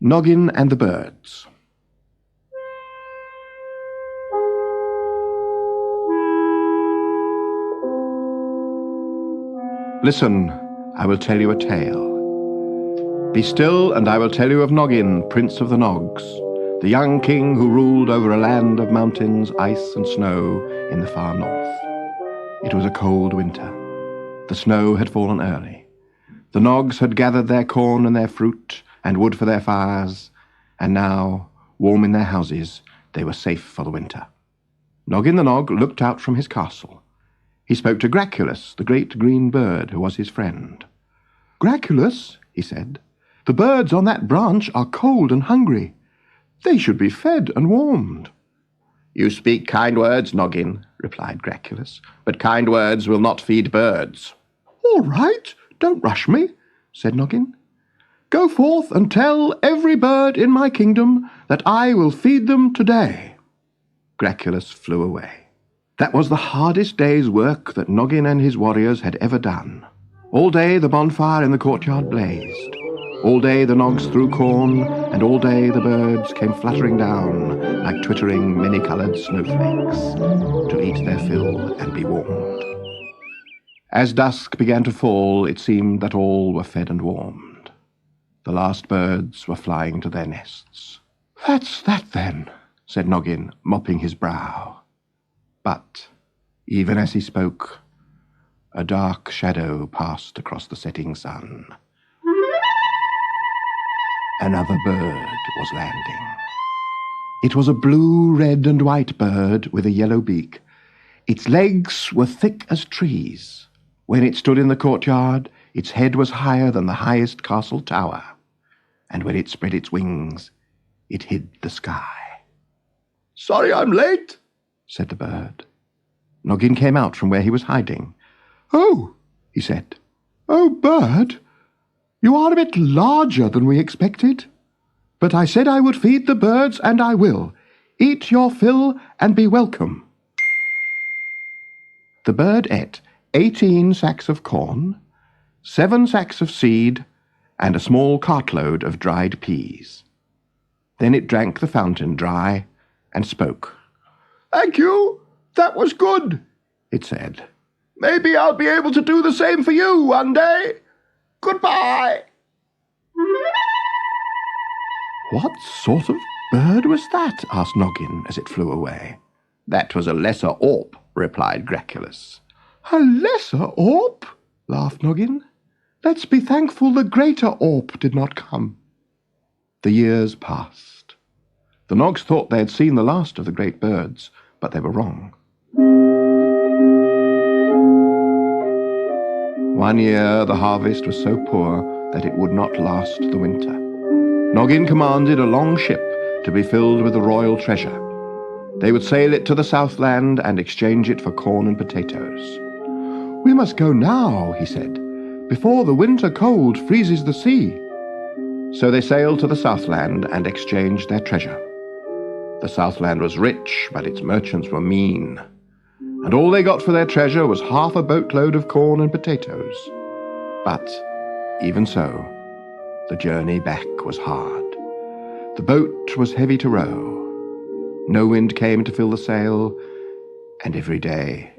Noggin and the Birds. Listen, I will tell you a tale. Be still, and I will tell you of Noggin, Prince of the Nogs, the young king who ruled over a land of mountains, ice and snow in the far north. It was a cold winter. The snow had fallen early. The Nogs had gathered their corn and their fruit and wood for their fires, and now, warm in their houses, they were safe for the winter. Noggin the Nog looked out from his castle. He spoke to Graculus, the great green bird who was his friend. "Graculus," he said, "the birds on that branch are cold and hungry. They should be fed and warmed." "You speak kind words, Noggin," replied Graculus, "but kind words will not feed birds." "All right, don't rush me," said Noggin. "Go forth and tell every bird in my kingdom that I will feed them today." Graculus flew away. That was the hardest day's work that Noggin and his warriors had ever done. All day the bonfire in the courtyard blazed. All day the Nogs threw corn, and all day the birds came fluttering down like twittering many-coloured snowflakes to eat their fill and be warmed. As dusk began to fall, it seemed that all were fed and warmed. The last birds were flying to their nests. "That's that, then," said Noggin, mopping his brow. But, even as he spoke, a dark shadow passed across the setting sun. Another bird was landing. It was a blue, red, and white bird with a yellow beak. Its legs were thick as trees. When it stood in the courtyard, its head was higher than the highest castle tower, and when it spread its wings, it hid the sky. "Sorry I'm late," said the bird. Noggin came out from where he was hiding. "Oh," he said. "Oh, bird, you are a bit larger than we expected. But I said I would feed the birds, and I will. Eat your fill and be welcome." The bird ate 18 sacks of corn, 7 sacks of seed, and a small cartload of dried peas. Then it drank the fountain dry and spoke. "Thank you. That was good," it said. "Maybe I'll be able to do the same for you one day. Goodbye." "What sort of bird was that?" asked Noggin as it flew away. "That was a lesser Orp," replied Graculus. "A lesser Orp?" laughed Noggin. "Let's be thankful the greater Orp did not come." The years passed. The Nogs thought they had seen the last of the great birds, but they were wrong. One year the harvest was so poor that it would not last the winter. Noggin commanded a long ship to be filled with the royal treasure. They would sail it to the Southland and exchange it for corn and potatoes. "We must go now," he said, "before the winter cold freezes the sea." So they sailed to the Southland and exchanged their treasure. The Southland was rich, but its merchants were mean, and all they got for their treasure was half a boatload of corn and potatoes. But, even so, the journey back was hard. The boat was heavy to row. No wind came to fill the sail, and every day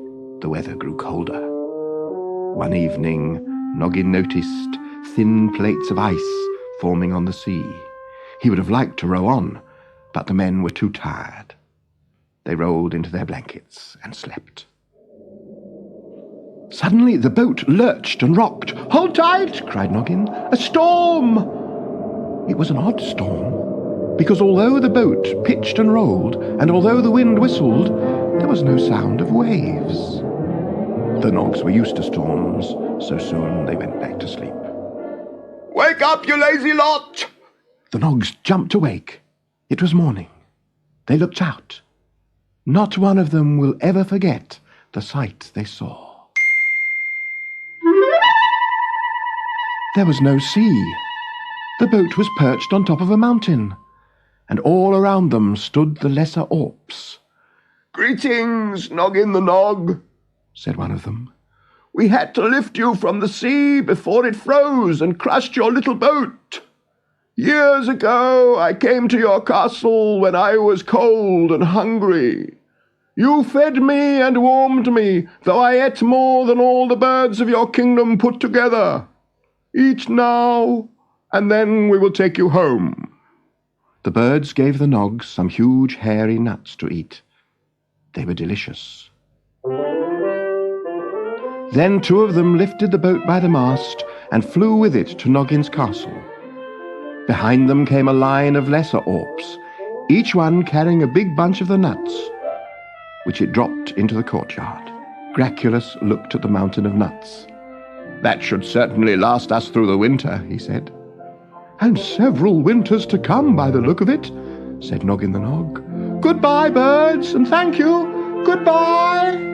the weather grew colder. One evening, Noggin noticed thin plates of ice forming on the sea. He would have liked to row on, but the men were too tired. They rolled into their blankets and slept. Suddenly the boat lurched and rocked. "Hold tight!" cried Noggin. "A storm!" It was an odd storm, because although the boat pitched and rolled, and although the wind whistled, there was no sound of waves. The Nogs were used to storms, so soon they went back to sleep. "Wake up, you lazy lot!" The Nogs jumped awake. It was morning. They looked out. Not one of them will ever forget the sight they saw. There was no sea. The boat was perched on top of a mountain, and all around them stood the lesser Orps. "Greetings, Noggin the Nog," said one of them. "We had to lift you from the sea before it froze and crushed your little boat." Years ago I came to your castle when I was cold and hungry. You fed me and warmed me, though I ate more than all the birds of your kingdom put together. Eat now, and then we will take you home." The birds gave the Nogs some huge hairy nuts to eat. They were delicious. Then 2 of them lifted the boat by the mast and flew with it to Noggin's castle. Behind them came a line of lesser Orps, each one carrying a big bunch of the nuts, which it dropped into the courtyard. Graculus looked at the mountain of nuts. "That should certainly last us through the winter," he said. "And several winters to come, by the look of it," said Noggin the Nog. "Goodbye, birds, and thank you. Goodbye."